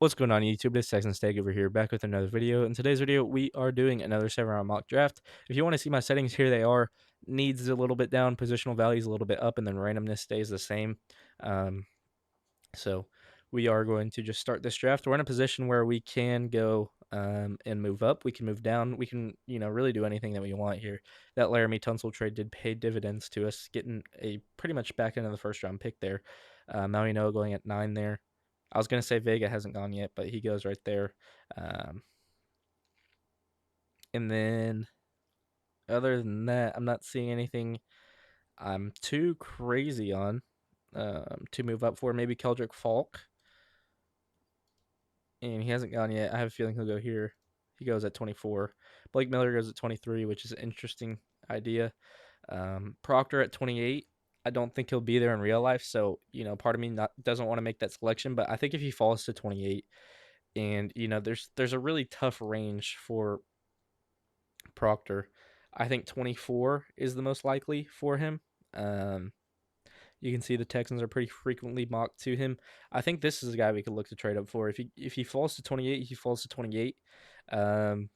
What's going on YouTube? This is Texans over here, back with another video. In today's video, we are doing another 7-round mock draft. If you want to see my settings, here they are. Needs a little bit down, positional values a little bit up, and then randomness stays the same. Um, so we are going to just start this draft. We're in a position where we can go and move up. We can move down. We can, really do anything that we want here. That Laramie Tunsil trade did pay dividends to us, getting a pretty much back end of the first round pick there. Maui Noah going at 9 there. I was going to say Vega hasn't gone yet, but he goes right there. And then other than that, I'm not seeing anything I'm too crazy on to move up for. Maybe Keldrick Falk. And he hasn't gone yet. I have a feeling he'll go here. He goes at 24. Blake Miller goes at 23, which is an interesting idea. Proctor at 28. I don't think he'll be there in real life, so part of me doesn't want to make that selection. But I think if he falls to 28, and there's a really tough range for Proctor. I think 24 is the most likely for him. You can see the Texans are pretty frequently mocked to him. I think this is a guy we could look to trade up for. If he falls to 28, he falls to 28. And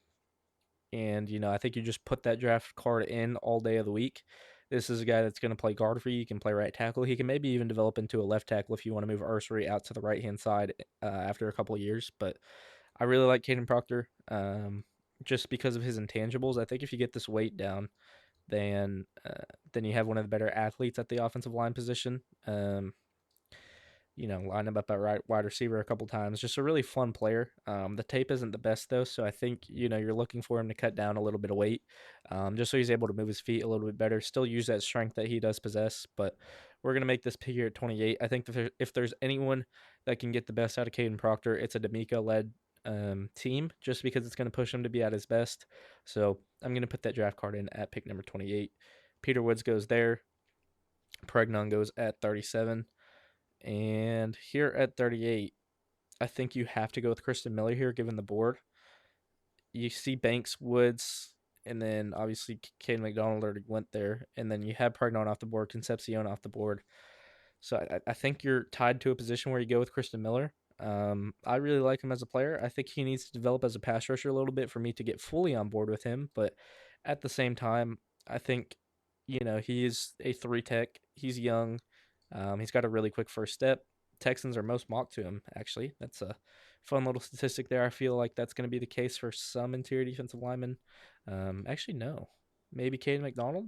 I think you just put that draft card in all day of the week. This is a guy that's going to play guard for you. He can play right tackle. He can maybe even develop into a left tackle if you want to move Ursary out to the right-hand side after a couple of years. But I really like Caden Proctor just because of his intangibles. I think if you get this weight down, then you have one of the better athletes at the offensive line position. Line him up at wide receiver a couple times. Just a really fun player. The tape isn't the best though, so I think you're looking for him to cut down a little bit of weight, just so he's able to move his feet a little bit better. Still use that strength that he does possess, but we're gonna make this pick here at 28. I think if there's anyone that can get the best out of Caden Proctor, it's a D'Amico led team, just because it's going to push him to be at his best. So I'm going to put that draft card in at pick number 28. Peter Woods goes there. Pregnon goes at 37. And here at 38, I think you have to go with Kristen Miller here, given the board. You see Banks, Woods, and then obviously Caden McDonald already went there. And then you have Pregnon off the board, Concepcion off the board. So I think you're tied to a position where you go with Kristen Miller. I really like him as a player. I think he needs to develop as a pass rusher a little bit for me to get fully on board with him. But at the same time, I think, he is a 3 tech. He's young. He's got a really quick first step. Texans are most mocked to him, actually. That's a fun little statistic there. I feel like that's going to be the case for some interior defensive linemen. Actually, no. Maybe Caden McDonald?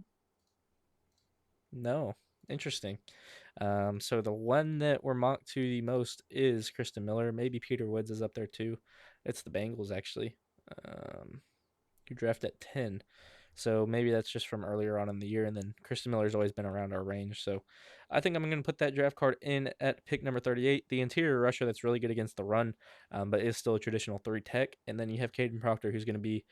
No. Interesting. So the one that we're mocked to the most is Kristen Miller. Maybe Peter Woods is up there too. It's the Bengals, actually. You draft at 10. So maybe that's just from earlier on in the year. And then Kristen Miller's always been around our range. So I think I'm going to put that draft card in at pick number 38. The interior rusher that's really good against the run, but is still a traditional 3 tech. And then you have Caden Proctor, who's going to be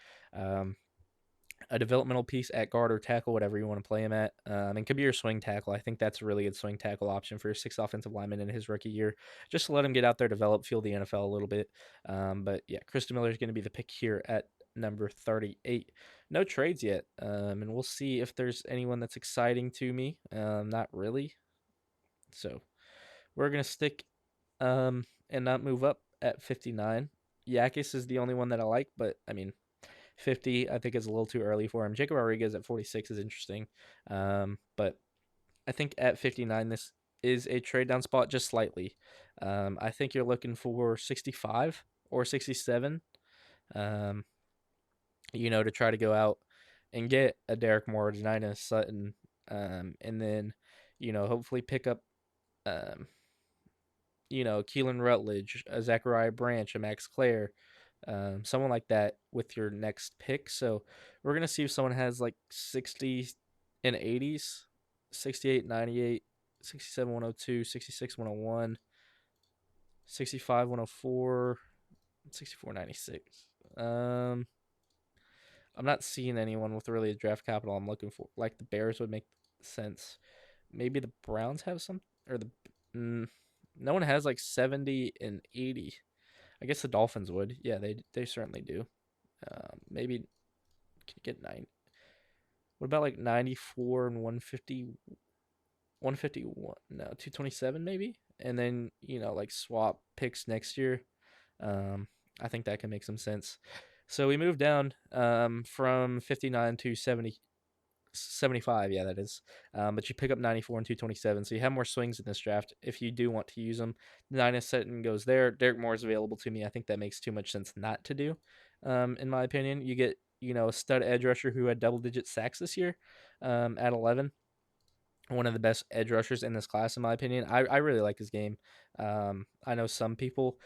a developmental piece at guard or tackle, whatever you want to play him at. And could be your swing tackle. I think that's a really good swing tackle option for your 6th offensive lineman in his rookie year. Just to let him get out there, develop, feel the NFL a little bit. But yeah, Kristen Miller is going to be the pick here at number 38. No trades yet, and we'll see if there's anyone that's exciting to me. Not really. So we're going to stick and not move up at 59. Yakis is the only one that I like, but I mean, 50, I think, is a little too early for him. Jacob Rodriguez at 46 is interesting. But I think at 59, this is a trade down spot just slightly. I think you're looking for 65 or 67, to try to go out and get a Derek Moore, Denina Sutton, and then, hopefully pick up, Keelan Rutledge, a Zachariah Branch, a Max Clare, someone like that with your next pick. So we're going to see if someone has like 60 and 80s, 68, 98, 67, 102, 66, 101, 65, 104, 64, 96. I'm not seeing anyone with really a draft capital I'm looking for. Like the Bears would make sense. Maybe the Browns have some, or no one has like 70 and 80. I guess the Dolphins would. Yeah, they certainly do. Maybe can you get 9. What about like 94 and 150, 151? No, 227 maybe. And then like swap picks next year. Um, I think that can make some sense. So we move down from 59 to 75, yeah, that is. But you pick up 94 and 227, so you have more swings in this draft if you do want to use them. The Nina Sutton goes there. Derek Moore is available to me. I think that makes too much sense not to do, in my opinion. You get, a stud edge rusher who had double digit sacks this year at 11. One of the best edge rushers in this class, in my opinion. I really like his game. I know some people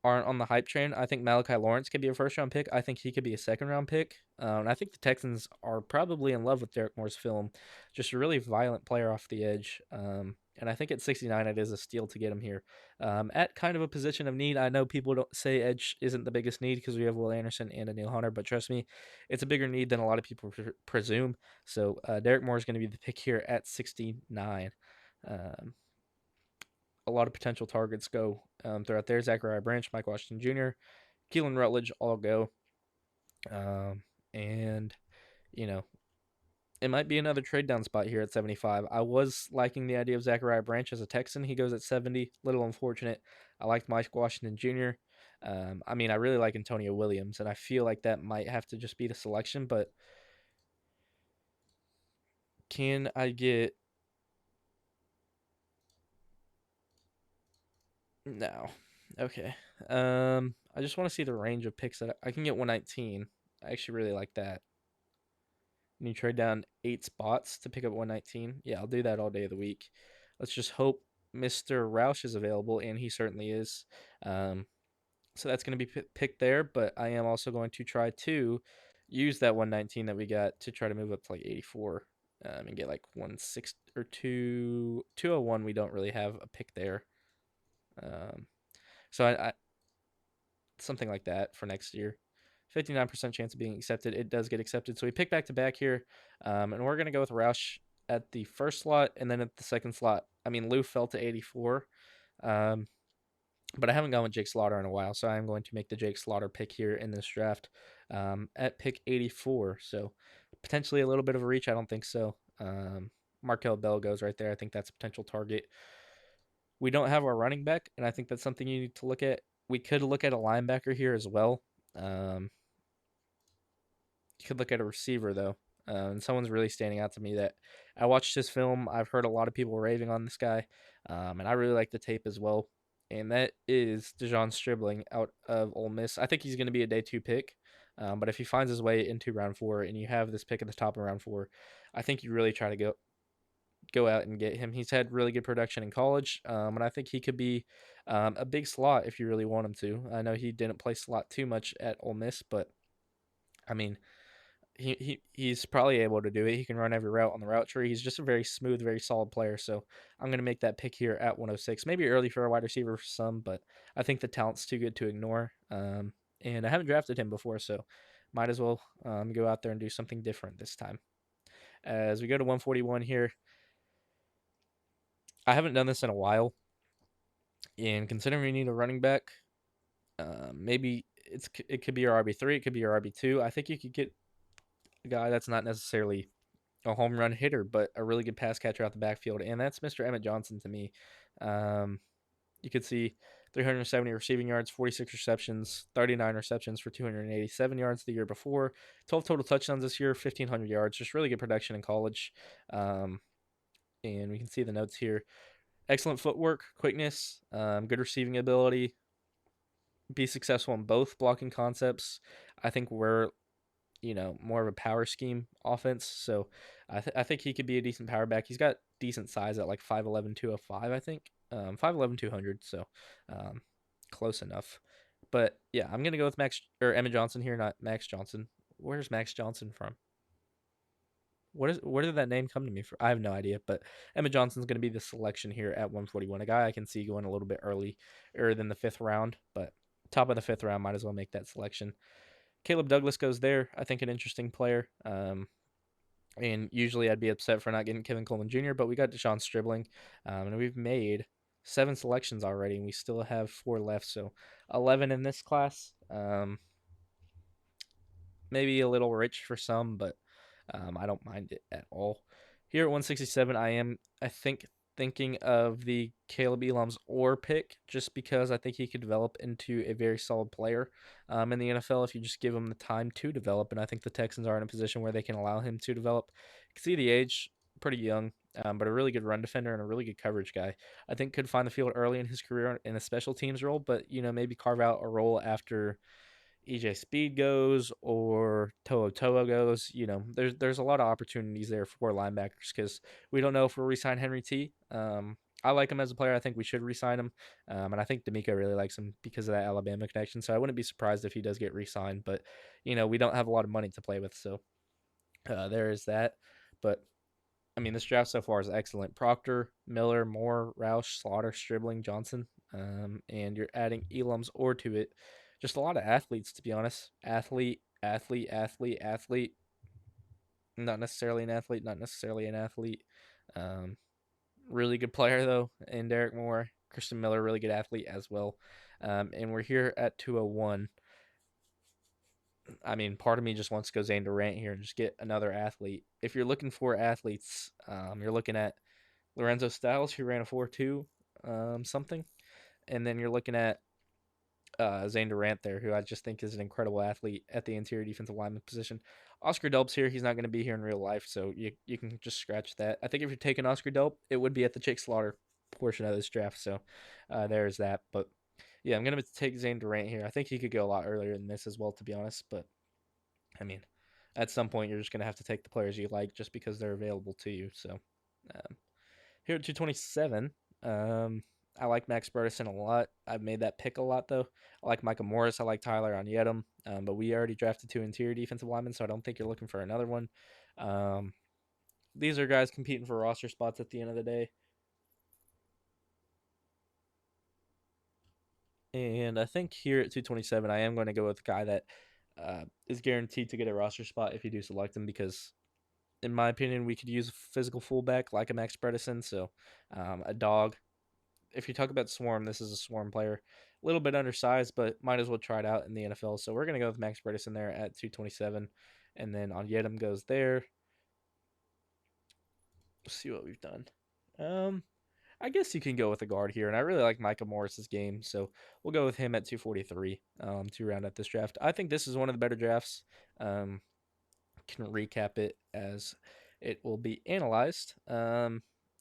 aren't on the hype train. I think Malachi Lawrence could be a first round pick. I think he could be a second round pick. And I think the Texans are probably in love with Derek Moore's film. Just a really violent player off the edge. And I think at 69, it is a steal to get him here. At kind of a position of need, I know people don't say edge isn't the biggest need because we have Will Anderson and Anil Hunter, but trust me, it's a bigger need than a lot of people presume. So Derek Moore is going to be the pick here at 69. Um, a lot of potential targets go throughout there. Zachariah Branch, Mike Washington Jr., Keelan Rutledge all go. And, you know, it might be another trade down spot here at 75. I was liking the idea of Zachariah Branch as a Texan. He goes at 70. Little unfortunate. I liked Mike Washington Jr. I mean, I really like Antonio Williams, and I feel like that might have to just be the selection, but can I get. No. Okay. I just want to see the range of picks that I can get 119. I actually really like that. And you trade down 8 spots to pick up 119. Yeah, I'll do that all day of the week. Let's just hope Mr. Roush is available, and he certainly is. Um, so that's going to be picked there, but I am also going to try to use that 119 that we got to try to move up to like 84 and get like 16 or 201. We don't really have a pick there. Um, so something like that for next year. 59% chance of being accepted. It does get accepted. So we pick back to back here, and we're going to go with Roush at the first slot and then at the second slot. I mean, Lou fell to 84, um, but I haven't gone with Jake Slaughter in a while, so I'm going to make the Jake Slaughter pick here in this draft at pick 84. So potentially a little bit of a reach. I don't think so. Markel Bell goes right there. I think that's a potential target. We don't have our running back, and I think that's something you need to look at. We could look at a linebacker here as well. You could look at a receiver though, and someone's really standing out to me that I watched this film. I've heard a lot of people raving on this guy, and I really like the tape as well. And that is Dejon Stribling out of Ole Miss. I think he's going to be a day 2 pick, but if he finds his way into round 4 and you have this pick at the top of round 4, I think you really try to go out and get him. He's had really good production in college, and I think he could be a big slot if you really want him to. I know he didn't play slot too much at Ole Miss, but I mean, he's probably able to do it. He can run every route on the route tree. He's just a very smooth, very solid player. So I'm going to make that pick here at 106. Maybe early for a wide receiver for some, but I think the talent's too good to ignore. And I haven't drafted him before, so might as well go out there and do something different this time. As we go to 141 here, I haven't done this in a while, and considering we need a running back, maybe it could be your RB3, it could be your RB2. I think you could get a guy that's not necessarily a home run hitter, but a really good pass catcher out the backfield, and that's Mr. Emmett Johnson to me. Um, you could see 370 receiving yards, 46 receptions, 39 receptions for 287 yards the year before, 12 total touchdowns this year, 1,500 yards, just really good production in college. And we can see the notes here. Excellent footwork, quickness, good receiving ability, be successful in both blocking concepts. I think we're more of a power scheme offense. So I think he could be a decent power back. He's got decent size at like 5'11", 205, I think. 5'11", 200, so um, close enough. But yeah, I'm going to go with Max or Emmett Johnson here, not Max Johnson. Where's Max Johnson from? Where did that name come to me from? I have no idea, but Emmett Johnson's going to be the selection here at 141. A guy I can see going a little bit earlier than the 5th round, but top of the 5th round, might as well make that selection. Caleb Douglas goes there. I think an interesting player. And usually I'd be upset for not getting Kevin Coleman Jr., but we got Deshaun Stribling, and we've made 7 selections already, and we still have 4 left, so 11 in this class. Maybe a little rich for some, but I don't mind it at all. Here at 167, I think thinking of the Caleb Elam's or pick just because I think he could develop into a very solid player in the NFL if you just give him the time to develop. And I think the Texans are in a position where they can allow him to develop. You can see the age, pretty young, but a really good run defender and a really good coverage guy. I think could find the field early in his career in a special teams role, but maybe carve out a role after EJ Speed goes or Toa Toa goes. There's a lot of opportunities there for linebackers because we don't know if we'll resign Henry T. I like him as a player. I think we should resign him, and I think D'Amico really likes him because of that Alabama connection. So I wouldn't be surprised if he does get re-signed. But we don't have a lot of money to play with, so there is that. But I mean, this draft so far is excellent. Proctor, Miller, Moore, Roush, Slaughter, Stribling, Johnson, and you're adding Elam's or to it. Just a lot of athletes, to be honest. Athlete, athlete, athlete, athlete. Not necessarily an athlete, not necessarily an athlete. Um, Really good player, though, and Derek Moore. Christian Miller, really good athlete as well. And we're here at 201. I mean, part of me just wants to go Zane Durant here and just get another athlete. If you're looking for athletes, you're looking at Lorenzo Styles, who ran a 4.2 something. And then you're looking at Zane Durant there, who I just think is an incredible athlete at the interior defensive lineman position. Oscar Delp's here. He's not going to be here in real life, so you can just scratch that. I think if you're taking Oscar Delp, it would be at the Jake Slaughter portion of this draft, so there's that. But yeah, I'm going to take Zane Durant here. I think he could go a lot earlier than this as well, to be honest. But I mean, at some point, you're just going to have to take the players you like just because they're available to you. So here at 227, I like Max Bertison a lot. I've made that pick a lot, though. I like Micah Morris. I like Tyler Onyedum. But we already drafted two interior defensive linemen, so I don't think you're looking for another one. Um, these are guys competing for roster spots at the end of the day. And I think here at 227, I am going to go with a guy that is guaranteed to get a roster spot if you do select him because, in my opinion, we could use a physical fullback like a Max Bredesen. So a dog. If you talk about Swarm, this is a Swarm player. A little bit undersized, but might as well try it out in the NFL. So we're going to go with Max Bredesen there at 227. And then on Yedem goes there. Let's see what we've done. I guess you can go with a guard here, and I really like Micah Morris's game, so we'll go with him at 243 to round out this draft. I think this is one of the better drafts. Um, can recap it as it will be analyzed.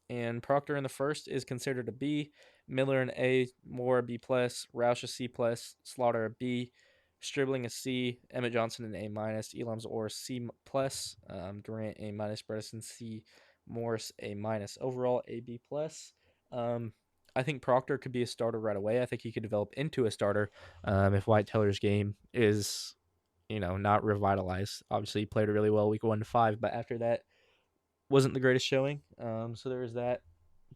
And Proctor in the first is considered a B, Miller an A, Moore a B plus, Roush a C plus, Slaughter a B, Stribling a C, Emmett Johnson an A minus, Elam's or C plus, Durant A minus, Bredesen C, Morris A minus. Overall A B plus. Um, I think Proctor could be a starter right away. I think he could develop into a starter if White Teller's game is not revitalized. Obviously, he played really well week 1 to 5, but after that, wasn't the greatest showing. So there is that.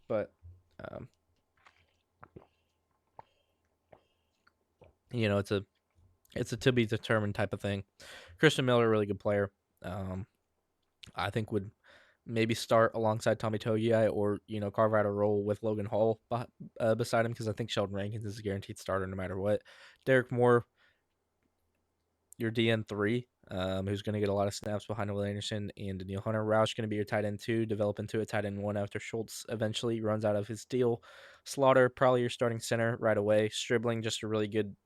But um, it's a to be determined type of thing. Christian Miller, really good player. I think would maybe start alongside Tommy Togiai or carve out a role with Logan Hall beside him because I think Sheldon Rankins is a guaranteed starter no matter what. Derek Moore, your DN3, who's going to get a lot of snaps behind Will Anderson and Daniil Hunter. Roush going to be your tight end 2, develop into a tight end 1 after Schultz eventually runs out of his deal. Slaughter, probably your starting center right away. Stribling, just a really good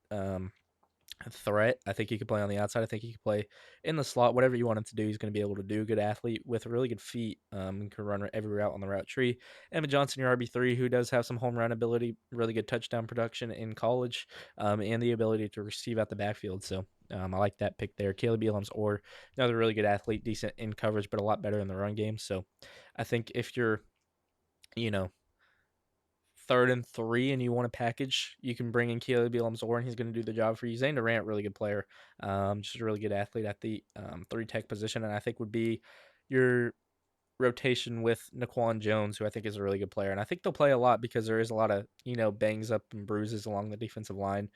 threat. I think he could play on the outside. I think he could play in the slot. Whatever you want him to do, he's going to be able to do. Good athlete with really good feet. Can run every route on the route tree. Emmett Johnson, your RB3, who does have some home run ability, really good touchdown production in college, and the ability to receive out the backfield. So I like that pick there. Caleb Elam's or another really good athlete, decent in coverage, but a lot better in the run game. So I think if you're, you know, 3rd and 3 and you want a package, you can bring in Caleb Elam-Zor and he's going to do the job for you. Zane Durant, really good player, just a really good athlete at the 3 tech position, and I think would be your rotation with Naquan Jones, who I think is a really good player. And I think they'll play a lot because there is a lot of, bangs up and bruises along the defensive line.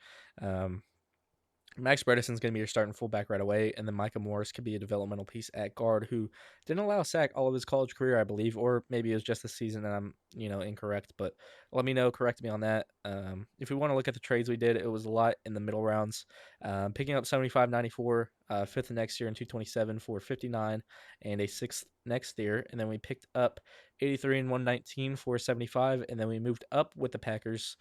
Max Bredesen's going to be your starting fullback right away, and then Micah Morris could be a developmental piece at guard who didn't allow a sack all of his college career, I believe, or maybe it was just the season and I'm, incorrect, but let me know, correct me on that. If we want to look at the trades we did, it was a lot in the middle rounds, picking up 75.94, 5th next year in 227 for 59 and a 6th next year, and then we picked up 83 and 119 for 75, and then we moved up with the Packers,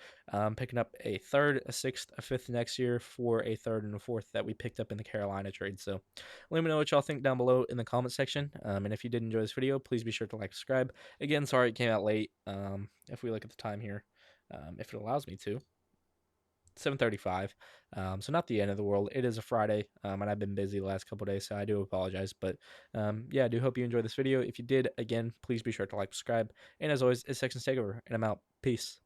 picking up a third, a sixth, a fifth next year for a third and a fourth that we picked up in the Carolina trade. So let me know what y'all think down below in the comment section. And if you did enjoy this video, please be sure to like, subscribe. Again, sorry it came out late. If we look at the time here, if it allows me to. 7:35, so not the end of the world. It is a Friday, and I've been busy the last couple days, so I do apologize. But yeah, I do hope you enjoyed this video. If you did, again, please be sure to like, subscribe, and as always, it's Texans Takeover, and I'm out. Peace.